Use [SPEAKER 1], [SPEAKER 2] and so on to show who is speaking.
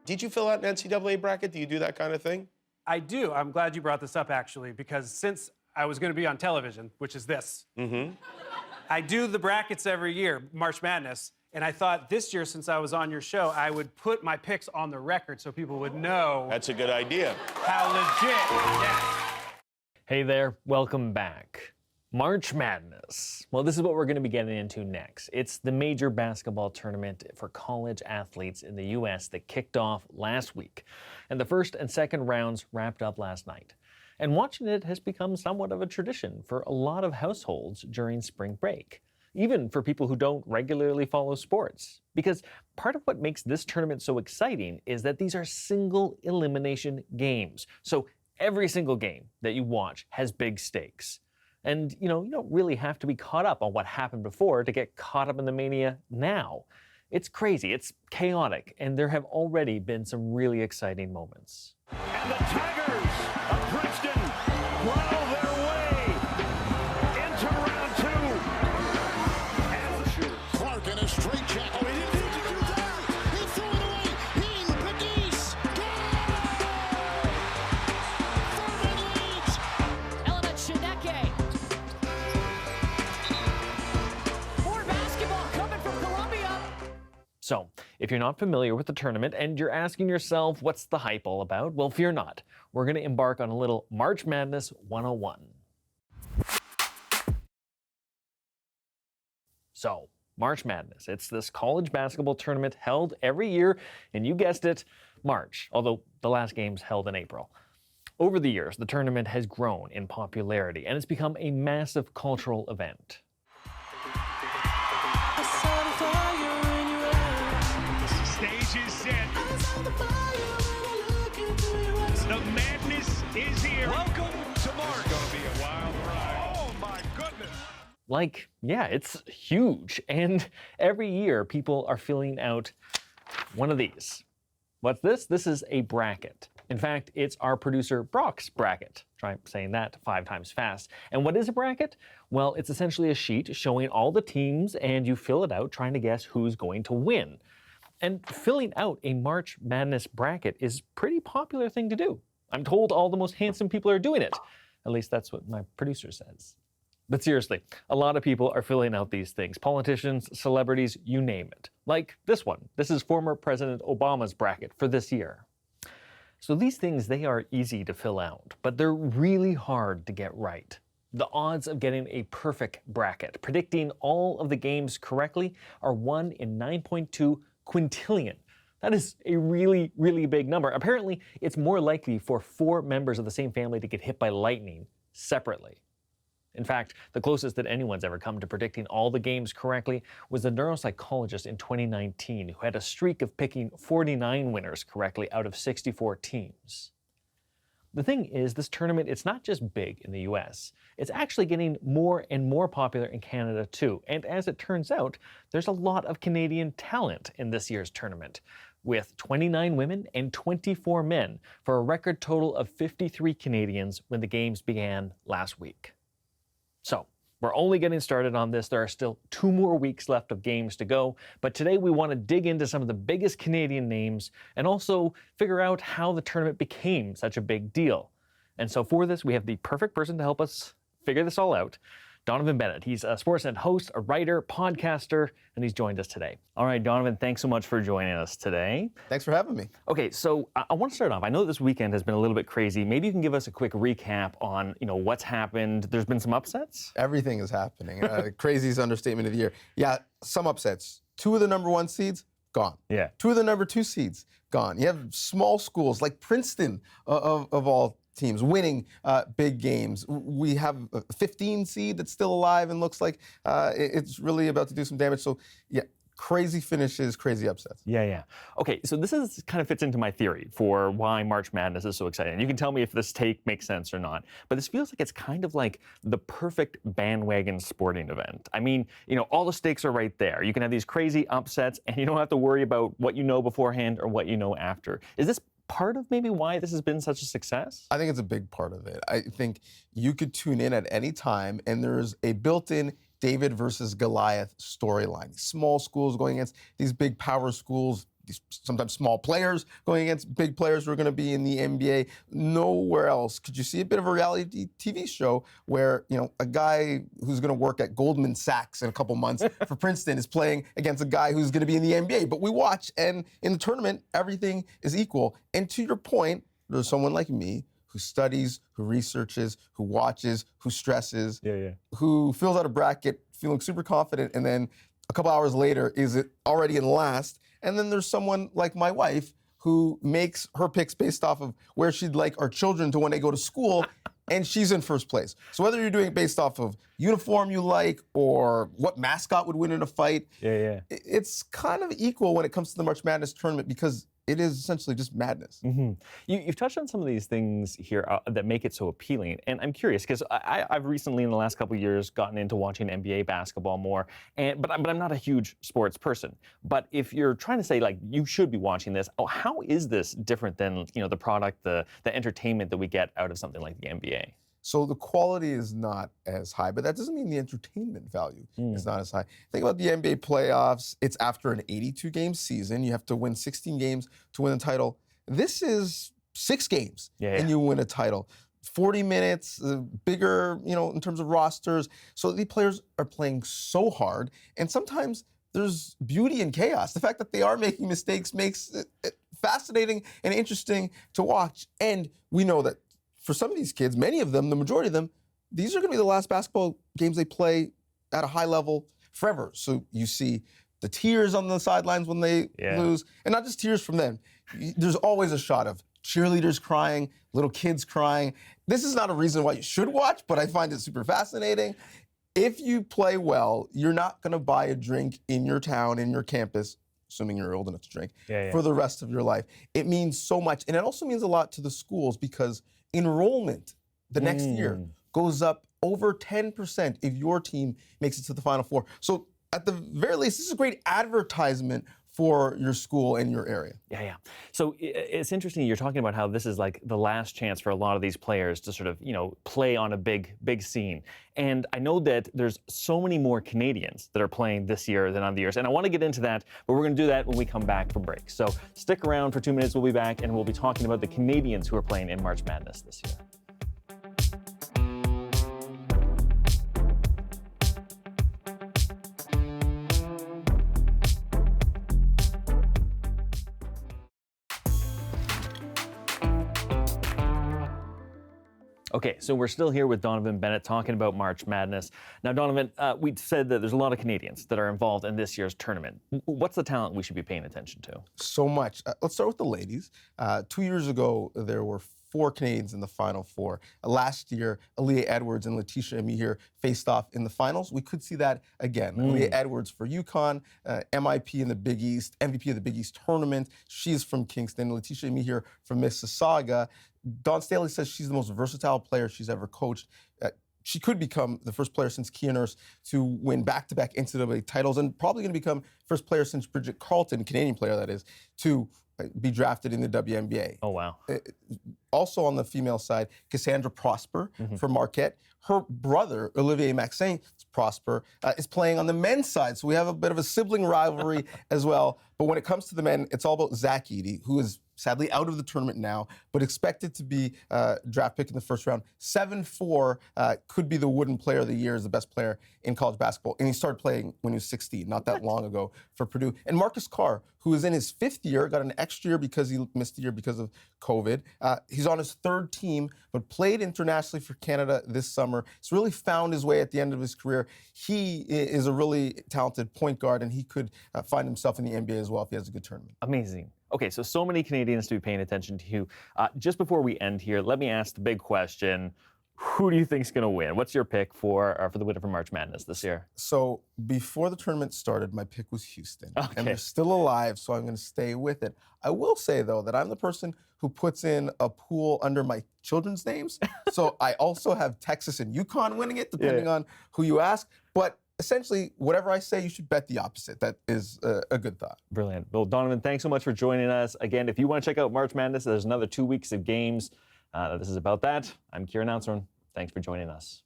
[SPEAKER 1] Did you fill out an NCAA bracket? Do you do that kind of thing?
[SPEAKER 2] I do. I'm glad you brought this up, actually, because since I was going to be on television, which is this, I do the brackets every year, March Madness, and I thought this year, since I was on your show, I would put my picks on the record so people would know.
[SPEAKER 1] That's a good idea.
[SPEAKER 2] How legit. Yeah.
[SPEAKER 3] Hey there, welcome back. March Madness. Well, this is what we're going to be getting into next. It's the major basketball tournament for college athletes in the U.S. that kicked off last week. And the first and second rounds wrapped up last night. And watching it has become somewhat of a tradition for a lot of households during spring break, even for people who don't regularly follow sports. Because part of what makes this tournament so exciting is that these are single elimination games. So every single game that you watch has big stakes. And, you don't really have to be caught up on what happened before to get caught up in the mania now. It's crazy, it's chaotic, and there have already been some really exciting moments.
[SPEAKER 4] And the Tigers of Princeton plow their way into round two. And the shooter, Clark in a straight check. Oh, he didn't need to do that. He threw it away. Heen, Pettis, goal! Thurman leads.
[SPEAKER 5] Element Shineke. More basketball coming from Columbia.
[SPEAKER 3] So, if you're not familiar with the tournament and you're asking yourself, what's the hype all about? Well, fear not. We're going to embark on a little March Madness 101. So, March Madness. It's this college basketball tournament held every year, and you guessed it, March, although the last game's held in April. Over the years, the tournament has grown in popularity, and it's become a massive cultural event.
[SPEAKER 4] Stage is set. The madness is here. Welcome to March. Gonna be a wild ride. Oh my goodness.
[SPEAKER 3] Yeah, it's huge. And every year people are filling out one of these. What's this? This is a bracket. In fact, it's our producer Brock's bracket. Try saying that 5 times fast. And what is a bracket? Well, it's essentially a sheet showing all the teams, and you fill it out trying to guess who's going to win. And filling out a March Madness bracket is a pretty popular thing to do. I'm told all the most handsome people are doing it. At least that's what my producer says. But seriously, a lot of people are filling out these things. Politicians, celebrities, you name it. Like this one. This is former President Obama's bracket for this year. So these things, they are easy to fill out, but they're really hard to get right. The odds of getting a perfect bracket, predicting all of the games correctly, are 1 in 9.2 quintillion. That is a really, really big number. Apparently, it's more likely for 4 members of the same family to get hit by lightning separately. In fact, the closest that anyone's ever come to predicting all the games correctly was a neuropsychologist in 2019 who had a streak of picking 49 winners correctly out of 64 teams. The thing is, this tournament, it's not just big in the US. It's actually getting more and more popular in Canada too. And as it turns out, there's a lot of Canadian talent in this year's tournament, with 29 women and 24 men for a record total of 53 Canadians when the games began last week. So, we're only getting started on this. There are still 2 more weeks left of games to go, but today we want to dig into some of the biggest Canadian names and also figure out how the tournament became such a big deal. And so for this, we have the perfect person to help us figure this all out. Donnovan Bennett. He's a Sportsnet host, a writer, podcaster, and he's joined us today. All right, Donnovan, thanks so much for joining us today.
[SPEAKER 6] Thanks for having me.
[SPEAKER 3] Okay, so I want to start off. I know this weekend has been a little bit crazy. Maybe you can give us a quick recap on, what's happened. There's been some upsets?
[SPEAKER 6] Everything is happening. Crazy is understatement of the year. Yeah, some upsets. 2 of the number 1 seeds, gone.
[SPEAKER 3] Yeah.
[SPEAKER 6] 2 of the number 2 seeds, gone. You have small schools like Princeton of all teams winning big games. We have a 15 seed that's still alive and looks like it's really about to do some damage. So, yeah, crazy finishes, crazy upsets.
[SPEAKER 3] Yeah. Okay, so this kind of fits into my theory for why March Madness is so exciting. You can tell me if this take makes sense or not, but this feels like it's kind of like the perfect bandwagon sporting event. I mean, all the stakes are right there. You can have these crazy upsets, and you don't have to worry about what you know beforehand or what you know after. Is this part of maybe why this has been such a success?
[SPEAKER 6] I think it's a big part of it. I think you could tune in at any time, and there's a built-in David versus Goliath storyline. Small schools going against these big power schools, these sometimes small players going against big players who are going to be in the NBA. Nowhere else could you see a bit of a reality TV show where, a guy who's going to work at Goldman Sachs in a couple months for Princeton is playing against a guy who's going to be in the NBA. But we watch, and in the tournament, everything is equal. And to your point, there's someone like me who studies, who researches, who watches, who stresses, who fills out a bracket feeling super confident, and then a couple hours later is it already in last. And then there's someone like my wife who makes her picks based off of where she'd like our children to when they go to school, and she's in first place. So whether you're doing it based off of uniform you like or what mascot would win in a fight, it's kind of equal when it comes to the March Madness tournament because it is essentially just madness.
[SPEAKER 3] You've touched on some of these things here that make it so appealing, and I'm curious because I've recently, in the last couple of years, gotten into watching NBA basketball more. But I'm not a huge sports person. But if you're trying to say like you should be watching this, how is this different than the product, the entertainment that we get out of something like the NBA?
[SPEAKER 6] So the quality is not as high, but that doesn't mean the entertainment value is not as high. Think about the NBA playoffs. It's after an 82-game season. You have to win 16 games to win the title. This is 6 games, and you win a title. 40 minutes, bigger, in terms of rosters. So the players are playing so hard, and sometimes there's beauty in chaos. The fact that they are making mistakes makes it fascinating and interesting to watch. And we know that for some of these kids, many of them, the majority of them, these are going to be the last basketball games they play at a high level forever. So you see the tears on the sidelines when they lose, and not just tears from them. There's always a shot of cheerleaders crying, little kids crying. This is not a reason why you should watch, but I find it super fascinating. If you play well, you're not going to buy a drink in your town, in your campus, assuming you're old enough to drink, for the rest of your life. It means so much, and it also means a lot to the schools because enrollment the next year goes up over 10% if your team makes it to the Final Four. So at the very least, this is a great advertisement for your school and your area. So it's interesting you're talking about how this is like the last chance for a lot of these players to sort of, play on a big scene. And I know that there's so many more Canadians that are playing this year than other years. And I want to get into that, but we're going to do that when we come back from break. So stick around for 2 minutes. We'll be back and we'll be talking about the Canadians who are playing in March Madness this year. Okay, so we're still here with Donnovan Bennett talking about March Madness. Now, Donnovan, we said that there's a lot of Canadians that are involved in this year's tournament. What's the talent we should be paying attention to? So much. Let's start with the ladies. 2 years ago, there were 4 Canadians in the Final Four. Last year, Aaliyah Edwards and Letitia Emihir faced off in the finals. We could see that again. Aaliyah Edwards for UConn, MIP in the Big East, MVP of the Big East tournament. She's from Kingston. Letitia Emihir from Mississauga. Dawn Staley says she's the most versatile player she's ever coached. She could become the first player since Kieran Oudshoorn to win back-to-back NCAA titles, and probably going to become first player since Bridget Carlton, Canadian player that is, to be drafted in the WNBA.
[SPEAKER 3] Oh, wow.
[SPEAKER 6] Also on the female side, Cassandra Prosper for Marquette. Her brother, Olivier-Maxence Prosper, is playing on the men's side, so we have a bit of a sibling rivalry as well. But when it comes to the men, it's all about Zach Edey, who is sadly out of the tournament now, but expected to be draft pick in the first round. 7'4", could be the Wooden Player of the Year as the best player in college basketball. And he started playing when he was 16, not that long ago for Purdue. And Marcus Carr, who is in his 5th year, got an extra year because he missed a year because of COVID. He's on his 3rd team, but played internationally for Canada this summer. He's really found his way at the end of his career. He is a really talented point guard, and he could find himself in the NBA as well if he has a good tournament.
[SPEAKER 3] Amazing. Okay, so many Canadians to be paying attention to. Just before we end here, let me ask the big question. Who do you think is going to win? What's your pick for the winner for March Madness this year?
[SPEAKER 6] So before the tournament started, my pick was Houston.
[SPEAKER 3] Okay.
[SPEAKER 6] And they're still alive, so I'm going to stay with it. I will say, though, that I'm the person who puts in a pool under my children's names. So I also have Texas and UConn winning it, depending on who you ask. But essentially, whatever I say, you should bet the opposite. That is a good thought.
[SPEAKER 3] Brilliant. Well, Donnovan, thanks so much for joining us. Again, if you want to check out March Madness, there's another 2 weeks of games. This is about that. I'm Kieran Oudshoorn. Thanks for joining us.